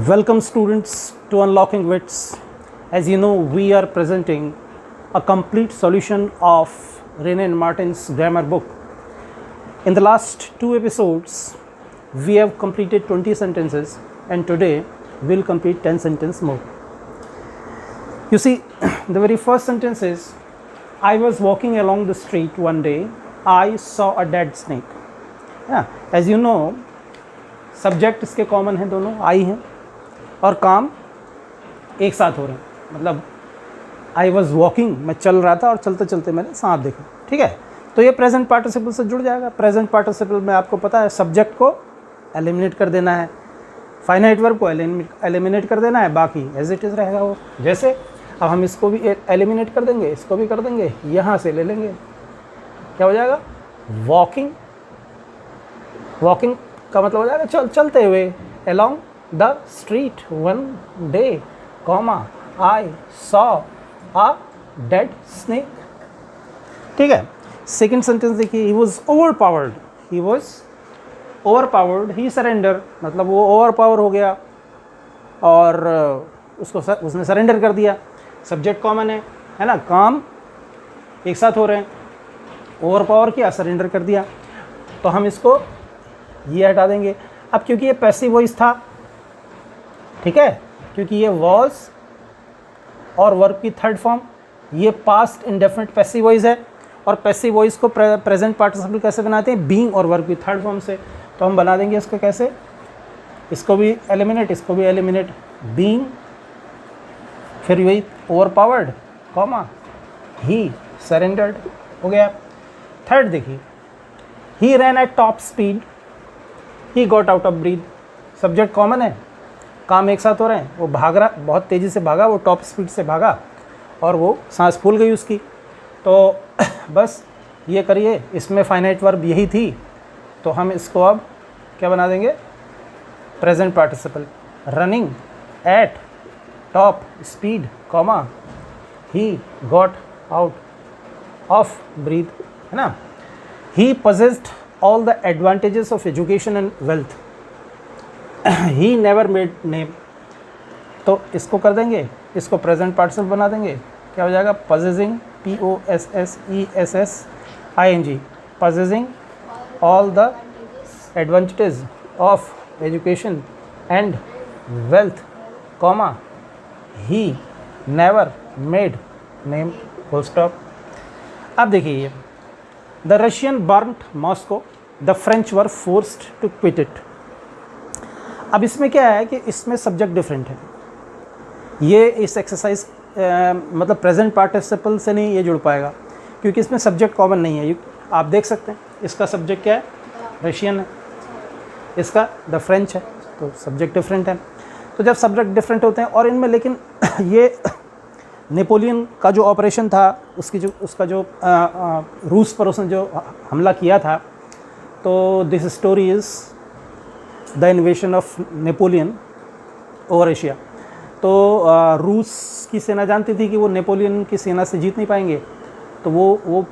Welcome students to Unlocking Wits. As you know, we are presenting a complete solution of René and Martin's grammar book. In the last two episodes, we have completed 20 sentences and today we'll complete 10 sentences more. You see, the very first sentence is, I was walking along the street one day, I saw a dead snake. Yeah, as you know, subject इसके common हैं, दोनों आई हैं और काम एक साथ हो रहे हैं. मतलब आई वॉज वॉकिंग, मैं चल रहा था और चलते चलते मैंने सांप देखा. ठीक है, तो ये प्रेजेंट पार्टिसिपल से जुड़ जाएगा. प्रेजेंट पार्टिसिपल में आपको पता है सब्जेक्ट को एलिमिनेट कर देना है, फाइनाइट वर्ब को एलिमिनेट कर देना है, बाकी एज इट इज़ रहेगा वो. जैसे अब हम इसको भी एलिमिनेट कर देंगे, इसको भी कर देंगे, यहाँ से ले लेंगे, क्या हो जाएगा? वॉकिंग. वॉकिंग का मतलब हो जाएगा चलते हुए. along the street one day, comma, I saw a dead snake. ठीक है. सेकेंड सेंटेंस देखिए, he was overpowered. he was overpowered, he surrendered, मतलब वो ओवरपावर हो गया और उसने सरेंडर कर दिया. सब्जेक्ट कॉमन है ना, काम एक साथ हो रहे हैं. ओवरपावर किया, सरेंडर कर दिया, तो हम इसको ये हटा देंगे. अब क्योंकि ये पैसिव वॉइस था, ठीक है, क्योंकि ये वॉज और वर्ब की थर्ड फॉर्म, ये पास्ट इंडेफिनिट पैसिव वॉइस है. और पैसिव वॉइस को प्रेजेंट पार्टिसिपल कैसे बनाते हैं? बीइंग और वर्ब की थर्ड फॉर्म से. तो हम बना देंगे इसको कैसे? इसको भी एलिमिनेट, इसको भी एलिमिनेट. बीइंग, फिर वही ओवरपावर्ड, कॉमा, ही सरेंडर्ड, हो गया. थर्ड देखिए, he ran at top speed, he got out of breath. Subject common है, काम एक साथ हो रहे हैं. वो भाग रहा, बहुत तेज़ी से भागा, वो टॉप स्पीड से भागा और वो सांस फूल गई उसकी. तो बस ये करिए, इसमें फाइनाइट वर्ब यही थी, तो हम इसको अब क्या बना देंगे? Present participle. Running at top speed, comma, he got out of breathe, है ना. ही possessed all the advantages of education and wealth. he never made name. तो इसको कर देंगे, इसको प्रेजेंट पार्टिसिपल बना देंगे. क्या हो जाएगा? possessing, possessing, possessing all the advantages of education and wealth, comma, he never made name, full stop. अब देखिए ये, The Russian burnt Moscow, the French were forced to quit it. अब इसमें क्या है कि इसमें सब्जेक्ट डिफरेंट है. ये इस एक्सरसाइज मतलब प्रेजेंट पार्टिसिपल से नहीं ये जुड़ पाएगा क्योंकि इसमें सब्जेक्ट कॉमन नहीं है. आप देख सकते हैं इसका सब्जेक्ट क्या है? रशियन है, इसका द फ्रेंच है, तो सब्जेक्ट डिफरेंट है. तो जब सब्जेक्ट डिफरेंट होते हैं और इनमें, लेकिन ये नेपोलियन का जो ऑपरेशन था, उसका जो रूस पर उसने जो हमला किया था, तो this story is the इन्वेशन of Napoleon over Asia. तो रूस की सेना जानती थी कि वो नेपोलियन की सेना से जीत नहीं पाएंगे, तो वो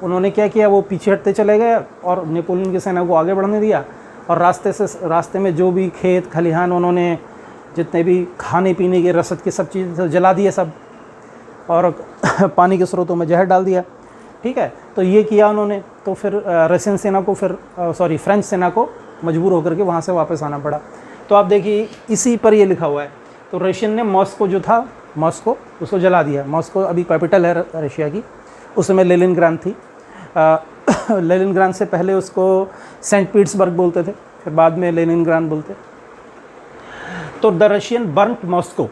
उन्होंने क्या किया? वो पीछे हटते चले गए और नेपोलियन की सेना को आगे बढ़ने दिया. और रास्ते में जो भी खेत खलिहान, उन्होंने जितने भी खाने पीने के रसद की सब चीज़ जला दिए सब, और पानी के स्रोतों में जहर डाल दिया. ठीक है, तो ये किया उन्होंने. तो फिर रशियन सेना को फ्रेंच सेना को मजबूर होकर के वहाँ से वापस आना पड़ा. तो आप देखिए इसी पर ये लिखा हुआ है. तो रशियन ने मॉस्को जो था, मॉस्को उसको जला दिया. मॉस्को अभी कैपिटल है रशिया की, उस समय लेनिनग्राड थी. लेनिनग्राड से पहले उसको सेंट पीटर्सबर्ग बोलते थे, फिर बाद में लेनिनग्राड बोलते. तो the Russian burnt Moscow,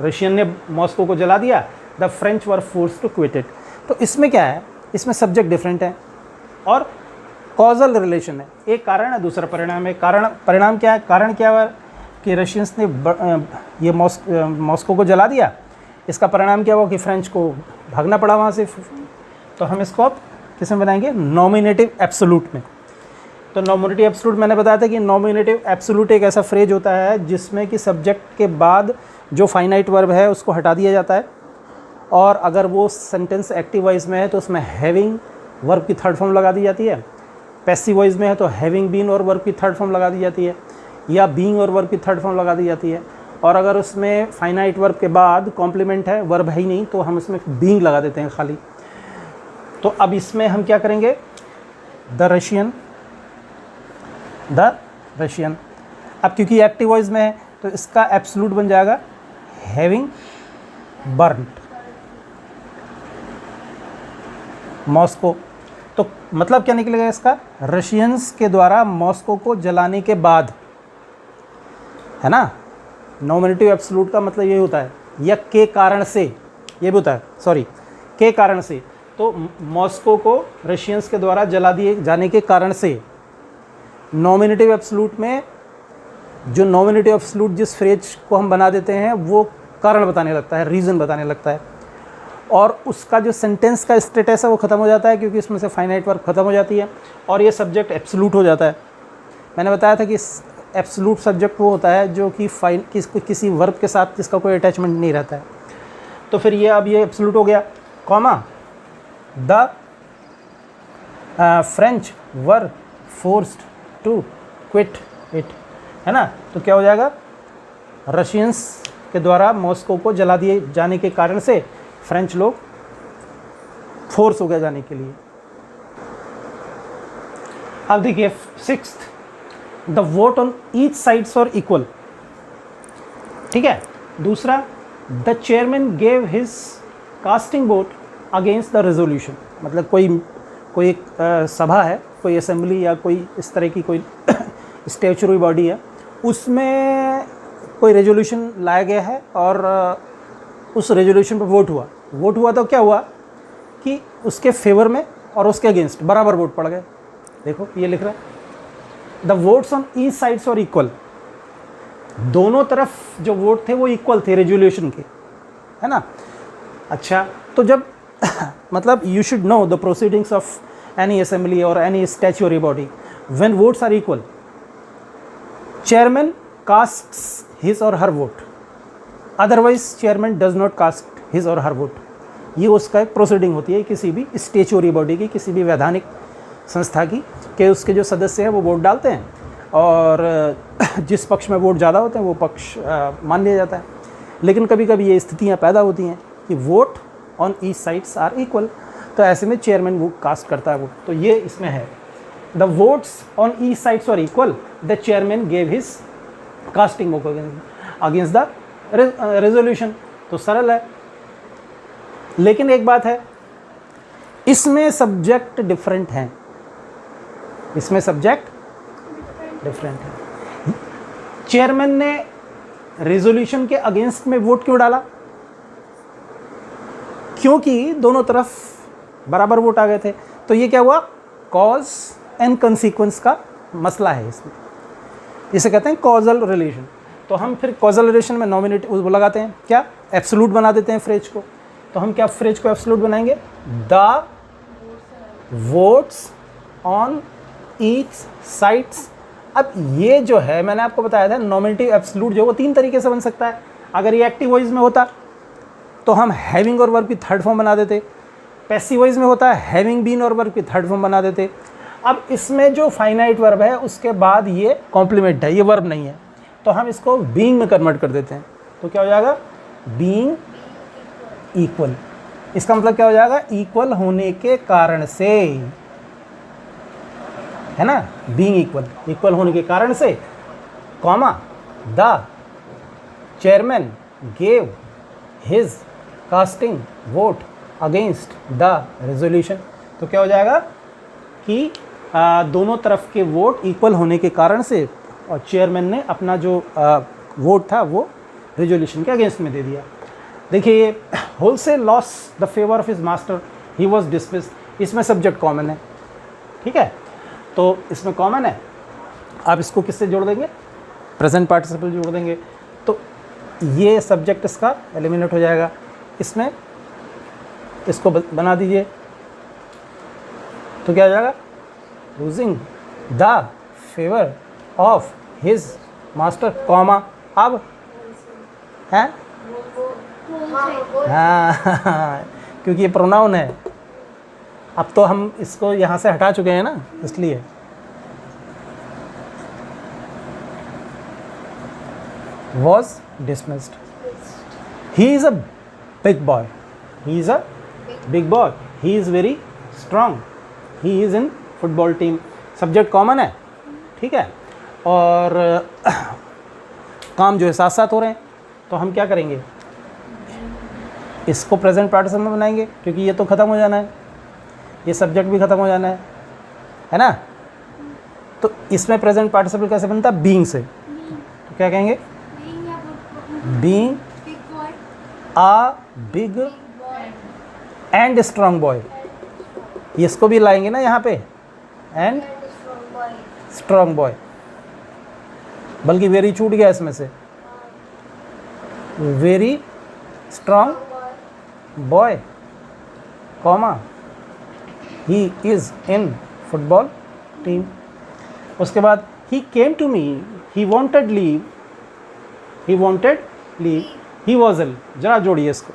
Russian ने मॉस्को को जला दिया. The French were forced to quit it. तो इसमें क्या है? इसमें सब्जेक्ट डिफरेंट है और कॉजल रिलेशन है. एक कारण है, दूसरा परिणाम है. परिणाम क्या है? कारण क्या हुआ कि रशियंस ने ये मॉस्को को जला दिया. इसका परिणाम क्या हुआ कि फ्रेंच को भागना पड़ा वहाँ से. तो हम इसको अब किस में बनाएंगे? नॉमिनेटिव एब्सोल्यूट में. तो नॉमिनेटिव एब्सोल्यूट मैंने बताया था कि नॉमिनेटिव एब्सोल्यूट एक ऐसा फ्रेज होता है जिसमें कि सब्जेक्ट के बाद जो फाइनाइट वर्ब है उसको हटा दिया जाता है, और अगर वो सेंटेंस एक्टिव वॉइस में है तो उसमें हैविंग वर्ब की थर्ड फॉर्म लगा दी जाती है. पैसिव वॉइस में है तो हैविंग बीन और वर्ब की थर्ड फॉर्म लगा दी जाती है. या बीइंग और वर्ब की थर्ड फॉर्म लगा दी जाती है। और अगर उसमें फाइनाइट वर्ब के बाद कॉम्प्लीमेंट है, वर्ब है ही नहीं, तो हम उसमें बीइंग लगा देते हैं खाली। तो अब इसमें हम क्या करेंगे, द रशियन। अब क्योंकि एक्टिव वॉइस में है तो इसका एब्सोल्यूट बन जाएगा हैविंग बर्न्ड मॉस्को। तो मतलब क्या निकलेगा इसका, रशियंस के द्वारा मॉस्को को जलाने के बाद, है ना। नॉमिनेटिव एब्सोल्यूट का मतलब ये होता है या के कारण से, ये भी होता है, सॉरी, के कारण से। तो मॉस्को को रशियंस के द्वारा जला दिए जाने के कारण से, नॉमिनेटिव एब्सोल्यूट में जो नॉमिनेटिव एब्सोल्यूट जिस फ्रेज को हम बना देते हैं वो कारण बताने लगता है, रीज़न बताने लगता है, और उसका जो सेंटेंस का स्टेटस है वो ख़त्म हो जाता है, क्योंकि इसमें से फाइनाइट वर्ब ख़त्म हो जाती है और ये सब्जेक्ट एब्सोल्यूट हो जाता है। मैंने बताया था कि एब्सोल्यूट सब्जेक्ट वो होता है जो कि किसी वर्ब के साथ जिसका कोई अटैचमेंट नहीं रहता है। तो फिर ये अब ये एब्सोल्यूट हो गया, comma, the French were forced to quit it, है ना। तो क्या हो जाएगा, रशियंस के द्वारा मॉस्को को जला दिए जाने के कारण से फ्रेंच लोग फोर्स हो गए जाने के लिए। अब देखिए 6th, the vote on each sides are equal, ठीक है। दूसरा, the chairman gave his casting vote against the resolution, मतलब कोई एक सभा है, कोई असेंबली या कोई इस तरह की कोई स्टैच्यूटरी बॉडी है, उसमें कोई रेजोल्यूशन लाया गया है और उस रेजोल्यूशन पर वोट हुआ तो क्या हुआ कि उसके फेवर में और उसके अगेंस्ट बराबर वोट पड़ गए। देखो ये लिख रहा है, the votes on each sides are equal, दोनों तरफ जो वोट थे वो इक्वल थे रेजोल्यूशन के, है ना। अच्छा, तो जब मतलब you should know the proceedings of any assembly or any statutory body, when votes are equal, chairman casts his or her vote, otherwise chairman does not cast his or her vote. ये उसका एक proceeding होती है किसी भी statutory body की, किसी भी वैधानिक संस्था की, कि उसके जो सदस्य हैं वो वोट डालते हैं और जिस पक्ष में वोट ज़्यादा होते हैं वो पक्ष मान लिया जाता है। लेकिन कभी कभी ये स्थितियाँ पैदा होती हैं कि vote on each sides are equal, तो ऐसे में चेयरमैन वो कास्ट करता है वोट। तो ये इसमें है, the votes on each sides are equal, the chairman gave his casting vote against the resolution. तो सरल है, लेकिन एक बात है, इसमें सब्जेक्ट डिफरेंट हैं, इसमें सब्जेक्ट डिफरेंट है। चेयरमैन ने रेजोल्यूशन के अगेंस्ट में वोट क्यों डाला, क्योंकि दोनों तरफ बराबर वोट आ गए थे। तो ये क्या हुआ, कॉज एंड कंसीक्वेंस का मसला है इसमें, इसे कहते हैं कॉजल रिलेशन। तो हम फिर कॉजल रिलेशन में नॉमिनेटिव वो लगाते हैं, क्या एब्सोल्यूट बना देते हैं फ्रेज को। तो हम क्या फ्रेज को एब्सोल्यूट बनाएंगे, the votes on each sides. अब ये जो है मैंने आपको बताया था, नॉमिनेटिव एब्सोल्यूट जो वो 3 तरीके से बन सकता है। अगर ये एक्टिव वॉइस में होता तो हम हैविंग और वर्ब की थर्ड फॉर्म बना देते, पैसिव वॉइस में होता है हैविंग बीन और वर्ब की थर्ड फॉर्म बना देते। अब इसमें जो फाइनाइट वर्ब है उसके बाद ये कॉम्प्लीमेंट है, ये वर्ब नहीं है, तो हम इसको बीइंग में कन्वर्ट कर देते हैं। तो क्या हो जाएगा, बीइंग इक्वल। इसका मतलब क्या हो जाएगा, इक्वल होने के कारण से, है ना, बीइंग इक्वल, इक्वल होने के कारण से, comma, the chairman gave his casting vote against the resolution. तो क्या हो जाएगा कि दोनों तरफ के वोट इक्वल होने के कारण से और चेयरमैन ने अपना जो वोट था वो रेजोल्यूशन के अगेंस्ट में दे दिया। देखिए, ये wholesale loss the favour of his master, he was dismissed, इसमें सब्जेक्ट कॉमन है, ठीक है। तो इसमें कॉमन है, आप इसको किससे जोड़ देंगे, प्रेजेंट पार्टिसिपल जोड़ देंगे, तो ये सब्जेक्ट इसका एलिमिनेट हो जाएगा। इसमें इसको बना दीजिए, तो क्या हो जाएगा, losing the favour of his master, comma, अब है हाँ क्योंकि ये प्रोनाउन है, अब तो हम इसको यहाँ से हटा चुके हैं ना, इसलिए was dismissed. He is a big boy. He is a big boy. He is very strong. He is in football team. Subject common है, ठीक है, और काम जो है साथ साथ हो रहे हैं, तो हम क्या करेंगे, इसको प्रेजेंट पार्टिसिपल में बनाएंगे क्योंकि ये तो ख़त्म हो जाना है, ये सब्जेक्ट भी ख़त्म हो जाना है ना। तो इसमें प्रेजेंट पार्टिसिपल कैसे बनता है, बीइंग से, तो क्या कहेंगे, being a big and strong boy. इसको भी लाएंगे ना यहाँ पे, एंड स्ट्रॉन्ग बॉय, बल्कि वेरी छूट गया इसमें से, very strong boy, comma he is in football team. उसके बाद he came to me, he wanted leave, he wanted leave, he was ill. जरा जोड़िए इसको,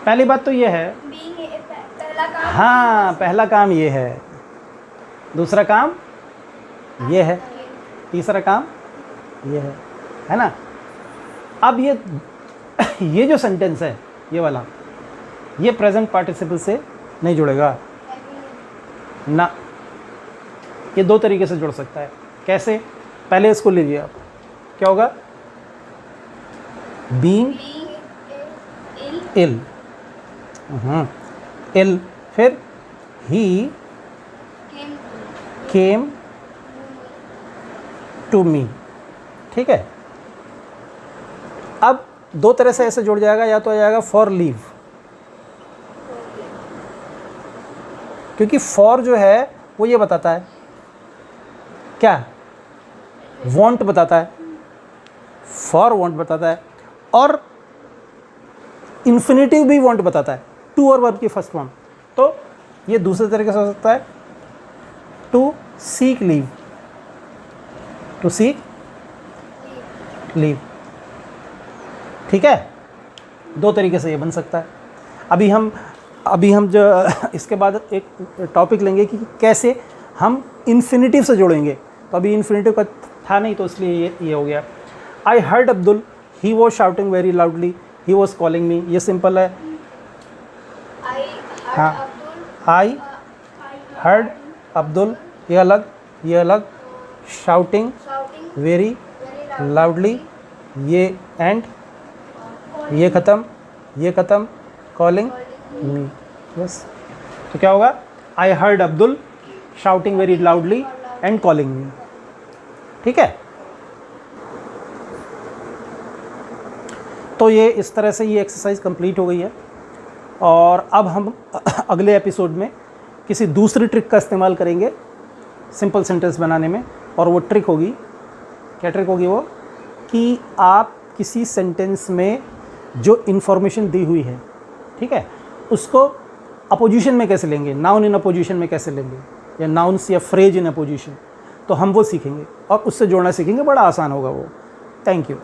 पहली बात तो ये है, हाँ पहला काम ये है, दूसरा काम ये है, तीसरा काम ये है ना। अब ये जो सेंटेंस है ये वाला, ये प्रेजेंट पार्टिसिपल से नहीं जुड़ेगा ना। ये दो तरीके से जुड़ सकता है। कैसे, पहले इसको लीजिए आप, क्या होगा, बीइंग इल, इल, फिर ही केम टू मी, ठीक है। अब दो तरह से ऐसे जुड़ जाएगा, या तो आ जाएगा फॉर लीव, क्योंकि फॉर जो है वो ये बताता है क्या, वांट बताता है, फॉर वांट बताता है, और इन्फिनिटिव भी वांट बताता है, टू और वर्ब की फर्स्ट फॉर्म। तो ये दूसरे तरीके से हो सकता है, to seek leave, to seek leave, ठीक है। दो तरीके से ये बन सकता है। अभी हम जो इसके बाद एक टॉपिक लेंगे कि कैसे हम इन्फिनिटिव से जोड़ेंगे। तो अभी इन्फिनिटिव का था नहीं, तो इसलिए ये हो गया। I heard Abdul, he was shouting very loudly, he was calling me, ये सिंपल है। हाँ, आई हर्ड अब्दुल, ये अलग, शाउटिंग वेरी लाउडली, ये एंड, ये ख़त्म, कॉलिंग मी, बस। तो क्या होगा, I heard Abdul shouting very loudly and calling me, ठीक है। तो ये इस तरह से ये एक्सरसाइज कंप्लीट हो गई है, और अब हम अगले एपिसोड में किसी दूसरी ट्रिक का इस्तेमाल करेंगे सिंपल सेंटेंस बनाने में। और वो ट्रिक होगी, क्या ट्रिक होगी वो, कि आप किसी सेंटेंस में जो इन्फॉर्मेशन दी हुई है, ठीक है, उसको अपोजिशन में कैसे लेंगे, नाउन इन अपोजिशन में कैसे लेंगे, या नाउन्स या फ्रेज इन अपोजिशन, तो हम वो सीखेंगे और उससे जोड़ना सीखेंगे। बड़ा आसान होगा वो। Thank you.